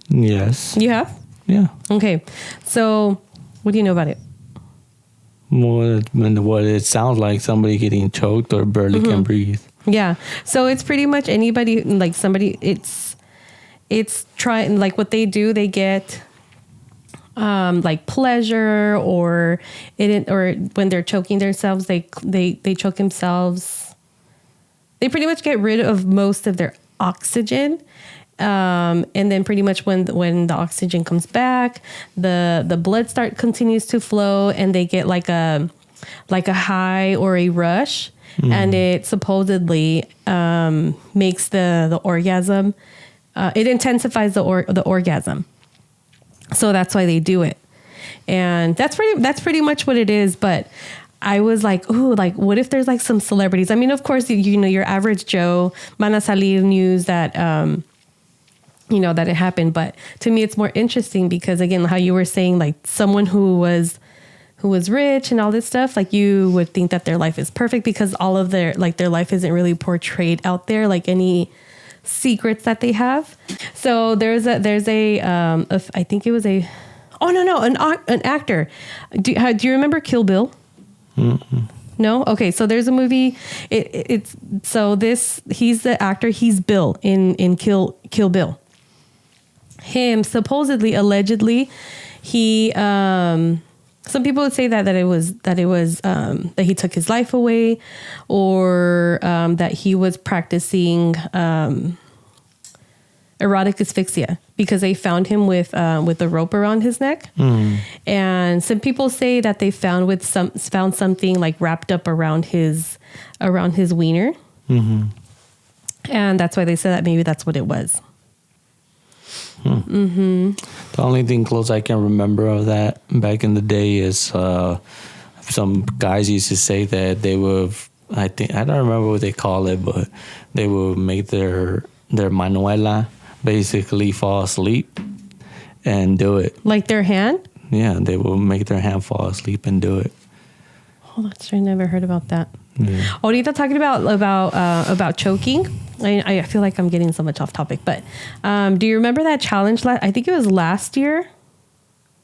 Yes. You have? Yeah. Okay, so what do you know about it? What it sounds like, somebody getting choked or barely can breathe. Yeah, so it's pretty much anybody, like somebody, it's trying, like what they do, they get like pleasure, or when they're choking themselves, they choke themselves. They pretty much get rid of most of their oxygen, and then pretty much when the oxygen comes back, the blood continues to flow, and they get like a high or a rush, and it supposedly makes the orgasm. It intensifies the orgasm. So that's why they do it. And that's pretty much what it is. But I was like, ooh, like what if there's like some celebrities? I mean, of course, your average Joe, van a salir news that, that it happened. But to me, it's more interesting because, again, how you were saying, like someone who was rich and all this stuff, like you would think that their life is perfect because all of their life isn't really portrayed out there, like any secrets that they have. So there's a I think it was an actor. Do you remember Kill Bill? Mm-hmm. No? Okay, so there's a movie. He's the actor. He's Bill in Kill Bill. Him supposedly, allegedly, he some people would say that he took his life away, or that he was practicing erotic asphyxia because they found him with a rope around his neck. And some people say that they found something like wrapped up around his wiener, and that's why they said that maybe that's what it was. The only thing close I can remember of that back in the day is some guys used to say that they would, I don't remember what they call it, but they would make their manuela basically fall asleep and do it. Like their hand? Yeah, they will make their hand fall asleep and do it. Oh, that's true. I never heard about that. Yeah. Ahorita talking about choking. I feel like I'm getting so much off topic, but do you remember that challenge? I think it was last year.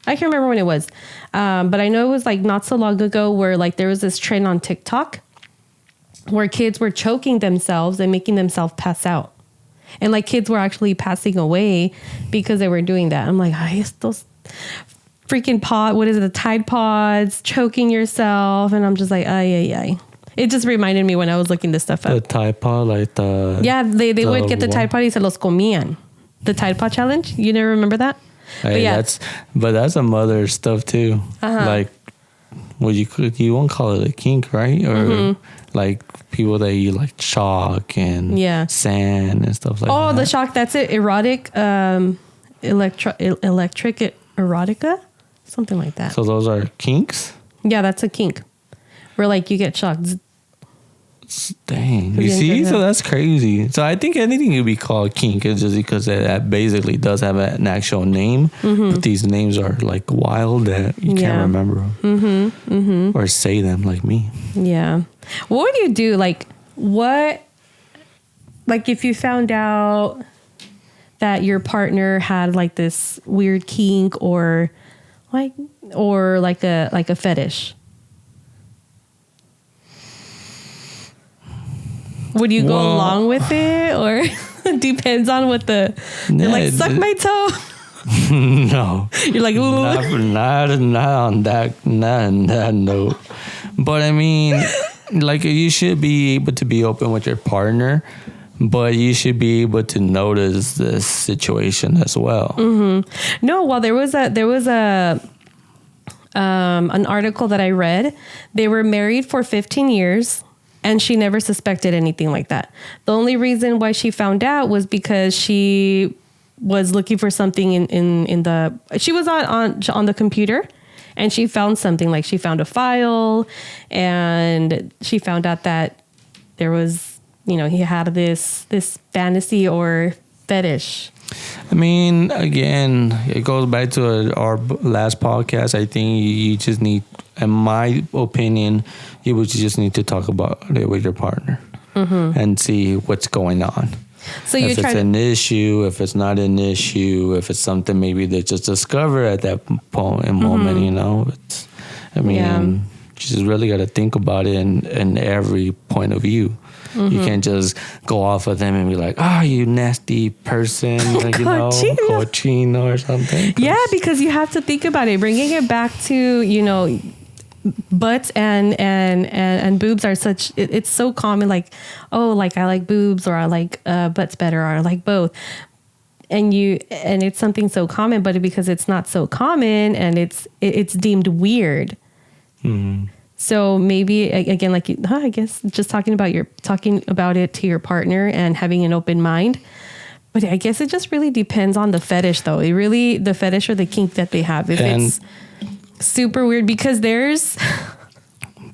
I can't remember when it was. But I know it was like not so long ago where like there was this trend on TikTok where kids were choking themselves and making themselves pass out. And like kids were actually passing away because they were doing that. I'm like, those freaking the Tide Pods, choking yourself. And I'm just like, ay. It just reminded me when I was looking this stuff up. The Tide Pod, like the... Yeah, they would get the Tide Pod y se los comían. The Tide Pod challenge. You never remember that? Hey, that's some other stuff too. Like, you won't call it a kink, right? Or like people that eat like chalk and sand and stuff like that. Oh, the chalk. That's it. Erotic, electric erotica, something like that. So those are kinks? Yeah, that's a kink. Where like you get shocked. Dang. You see? So that's crazy. So I think anything could be called kink is just because that basically does have an actual name. But these names are like wild that you can't remember them. Or say them like me. Yeah. What would you do? Like if you found out that your partner had like this weird kink or like a fetish? Would you go along with it, or depends on what they're like, suck my toe? No. You're like, ooh. Not on that note. But I mean, like you should be able to be open with your partner, but you should be able to notice this situation as well. No, well, there was an article that I read. They were married for 15 years. And she never suspected anything like that. The only reason why she found out was because she was looking for something she was on the computer, and she found something. Like she found a file, and she found out that there was, he had this fantasy or fetish. I mean, again, it goes back to our last podcast. I think you just need, in my opinion, you would just need to talk about it with your partner and see what's going on. So if it's an issue, if it's not an issue, if it's something maybe they just discover at that moment, you just really got to think about it in every point of view. You can't just go off of them and be like, you nasty person, cochino or something. Yeah, because you have to think about it. Bringing it back to, butts and boobs are such, it's so common. Like, I like boobs, or I like butts better, or I like both. And it's something so common, but because it's not so common and it's deemed weird. So maybe again, like I guess just talking about it to your partner and having an open mind. But I guess it just really depends on the fetish, though. The fetish or the kink that they have. If it's super weird, because there's.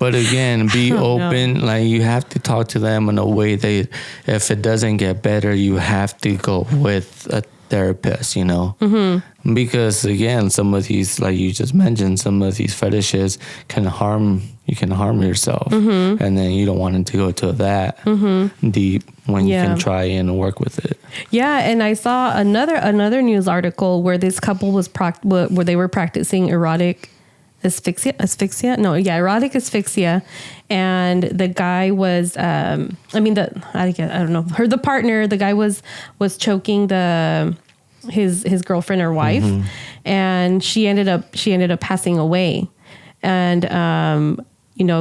But again, be open. Like you have to talk to them in a way that if it doesn't get better, you have to go with a therapist, because again, some of these, like you just mentioned, some of these fetishes can harm yourself, and then you don't want it to go to that deep when you can try and work with it. Yeah, and I saw another news article where this couple was where they were practicing erotic asphyxia. Erotic asphyxia, and the guy was I don't know, the partner, the guy was choking his girlfriend or wife, and she ended up passing away. And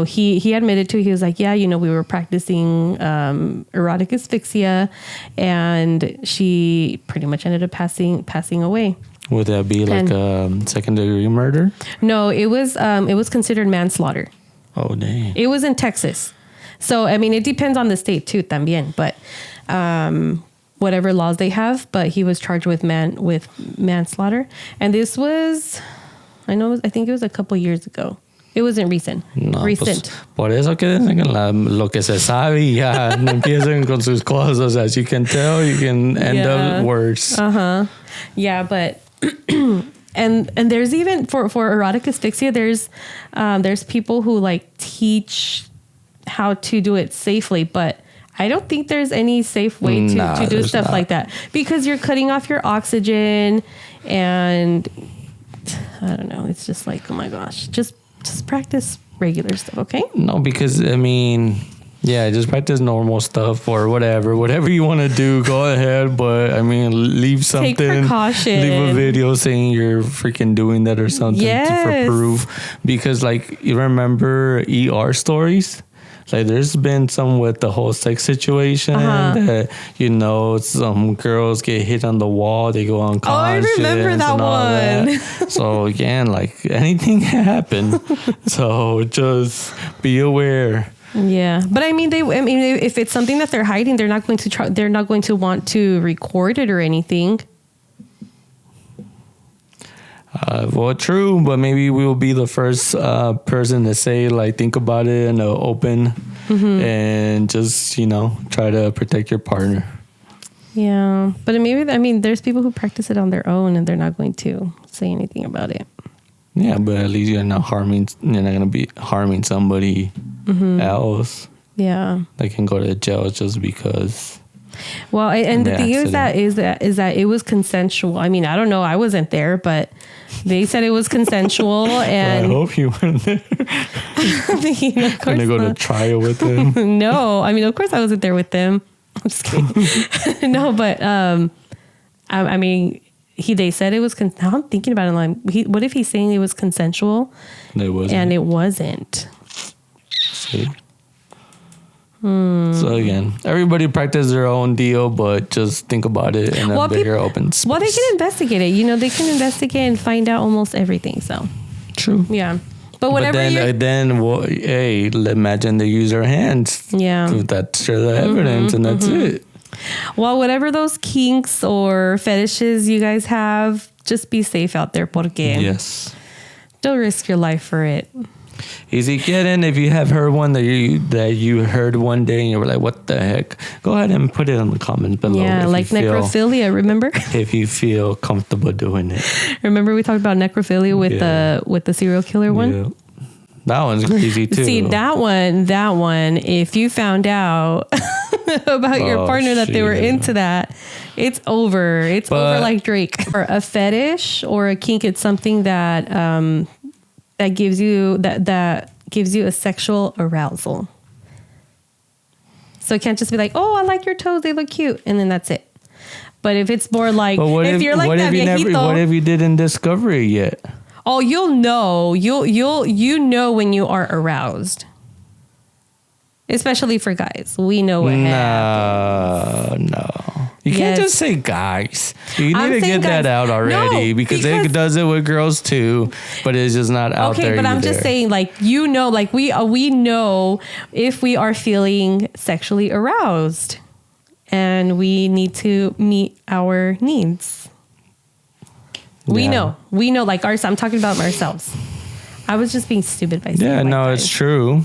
he admitted to, he was like, we were practicing erotic asphyxia, and she pretty much ended up passing away. Would that be like a second-degree murder? No, it was considered manslaughter. Oh, dang. It was in Texas. So, I mean, it depends on the state too, también. But whatever laws they have, but he was charged with manslaughter. And this was, I think it was a couple years ago. It wasn't recent. Pues, por eso que dicen lo que se sabe ya no empiecen con sus cosas. As you can tell, you can end up worse. Yeah, but and there's even for erotic asphyxia, there's people who like teach how to do it safely, but I don't think there's any safe way to do stuff like that, because you're cutting off your oxygen, and I don't know. It's just like, oh my gosh, just practice regular stuff, okay? No, because I mean, yeah, just practice normal stuff or whatever you want to do. Go ahead, but I mean, leave something. Take precaution. Leave a video saying you're freaking doing that or something for proof. Because like you remember ER stories. Like there's been some with the whole sex situation that, you know, some girls get hit on the wall, they go unconscious. Oh, I remember that one. That. So again, like anything can happen. So just be aware. Yeah, but I mean, if it's something that they're hiding, they're not going to try. They're not going to want to record it or anything. Well, true, but maybe we will be the first person to say, like, think about it in the open and just, you know, try to protect your partner. Yeah, but maybe, I mean, there's people who practice it on their own and they're not going to say anything about it. Yeah, but at least you're not going to be harming somebody else. Yeah. They can go to jail just because. Well, and the thing is that it was consensual. I mean, I don't know. I wasn't there, but they said it was consensual. And well, I hope you weren't there. I mean, of course going to go to trial with them. No, I mean, of course I wasn't there with them. I'm just kidding. No, but I mean, they said it was. Now I'm thinking about it. Like, what if he's saying it was consensual? It wasn't. And it wasn't. See. So again, everybody practice their own deal, but just think about it in a bigger open space. Well, they can investigate it. You know, they can investigate and find out almost everything. So true. Yeah. But whatever. Hey, imagine they use their hands. Yeah. That's the evidence, and that's it. Well, whatever those kinks or fetishes you guys have, just be safe out there, porque don't risk your life for it. Easy kidding. If you have heard one that you heard one day and you were like, what the heck? Go ahead and put it in the comments below. Yeah, like necrophilia, remember? If you feel comfortable doing it. Remember we talked about necrophilia with the serial killer one? Yeah. That one's crazy too. See, that one, if you found out about your partner that they were into that, it's over. It's over like Drake. Or a fetish or a kink, it's something that that gives you a sexual arousal. So it can't just be like, oh, I like your toes, they look cute, and then that's it. But if it's more like, if you're like that viejito, what if you didn't discover it yet? Oh, you'll know. You know when you are aroused. Especially for guys. We know what happens. No. You can't just say guys. You need to get that out already because it does it with girls too, but it's just not out there. Okay, but I'm just saying, like, you know, like we know if we are feeling sexually aroused and we need to meet our needs. We know, like I'm talking about ourselves. I was just being stupid by saying it's true.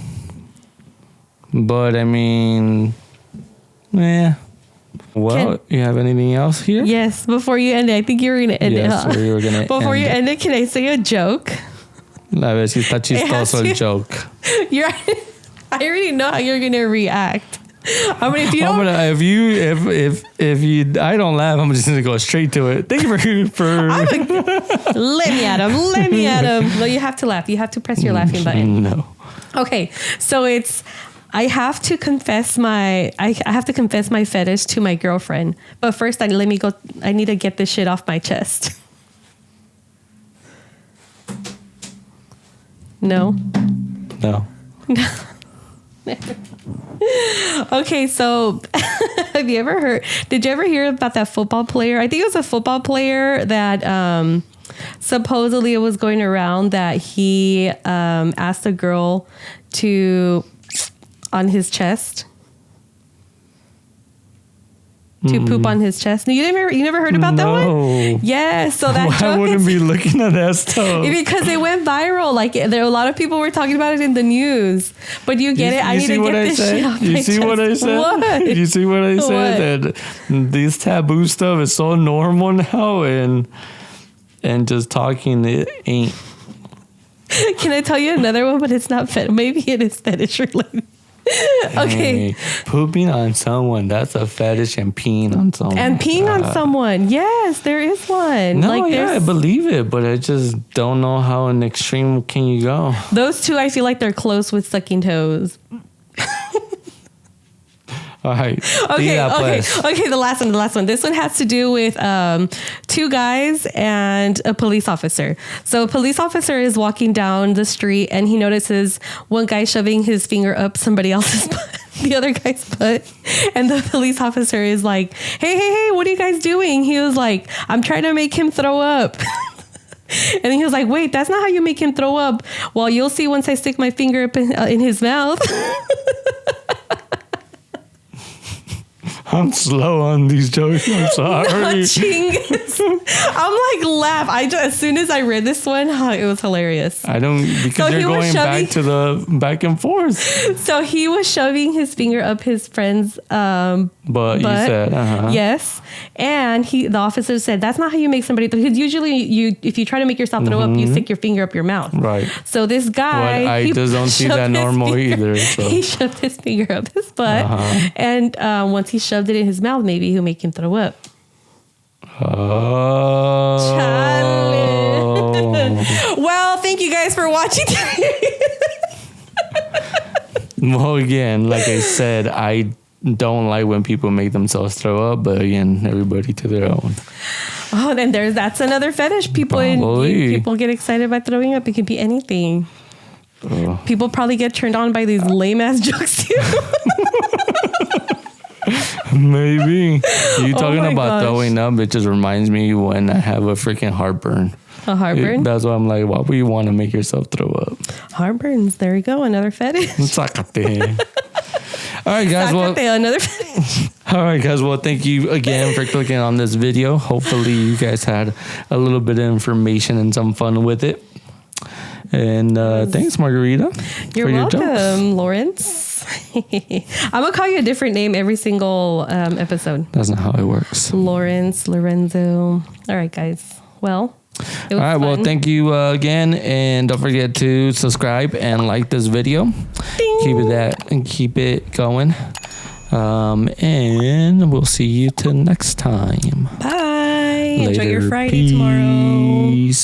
But I mean, yeah. Well, you have anything else here? Yes. Before you end it, I think you were going to end it. Huh? We were gonna before you end it, can I say a joke? A ver si está chistoso el joke. I already know how you're going to react. I mean, if you don't, if you, I don't laugh. I'm just gonna go straight to it. Thank you for. Let me at him. No, you have to laugh. You have to press your laughing button. No. Okay, so I have to confess my fetish to my girlfriend. But first, I need to get this shit off my chest. No. Okay, so did you ever hear about that football player? I think it was a football player that supposedly it was going around that he asked a girl on his chest to poop on his chest. You never heard about that one? Yeah, so that I wouldn't be looking at that stuff because it went viral. Like there, a lot of people were talking about it in the news. But you get it? I need to get this shit off my chest. You see what I said? What? You see what I said? That this taboo stuff is so normal now, and just talking it ain't. Can I tell you another one? But it's not maybe it is fetish related. Okay. Hey, pooping on someone, that's a fetish, and peeing on someone. And peeing on someone. Yes, there is one. No, yeah, I there's- believe it, but I just don't know how an extreme can you go. Those two, I feel like they're close with sucking toes. All right. Okay, Pues. okay. The last one. This one has to do with two guys and a police officer. So a police officer is walking down the street and he notices one guy shoving his finger up somebody else's butt, the other guy's butt. And the police officer is like, hey, what are you guys doing? He was like, I'm trying to make him throw up. And then he was like, wait, that's not how you make him throw up. Well, you'll see once I stick my finger up in his mouth. I'm slow on these jokes. I'm sorry. I'm like laugh. As soon as I read this one, it was hilarious. I don't, because you're going back and forth. So he was shoving his finger up his friend's but you said, yes. And the officer said, that's not how you make somebody throw. Because usually if you try to make yourself throw up, you stick your finger up your mouth. Right. So this guy, I just don't see that normal either. So. He shoved his finger up his butt. And once he shoved it in his mouth, maybe he'll make him throw up. Oh. Well, thank you guys for watching today. Well, again, like I said, I don't like when people make themselves throw up, but again, everybody to their own. Oh, then that's another fetish. People get excited by throwing up. It can be anything. People probably get turned on by these lame ass jokes too. Maybe. You talking my about gosh. throwing up, it just reminds me when I have a freaking heartburn. A heartburn? That's why I'm like, why would you want to make yourself throw up? Heartburns. There you go. Another fetish. Sácate. All right, guys. Another fetish. All right, guys. Well, thank you again for clicking on this video. Hopefully, you guys had a little bit of information and some fun with it. And thanks, Margarita. You're welcome, Lawrence. I'm going to call you a different name every single episode. That's not how it works. Lawrence, Lorenzo. All right, guys. Well, it was all right. fun. Well, thank you again. And don't forget to subscribe and like this video. Ding. Keep it going. And we'll see you till next time. Bye. Later. Enjoy your Friday tomorrow. Peace.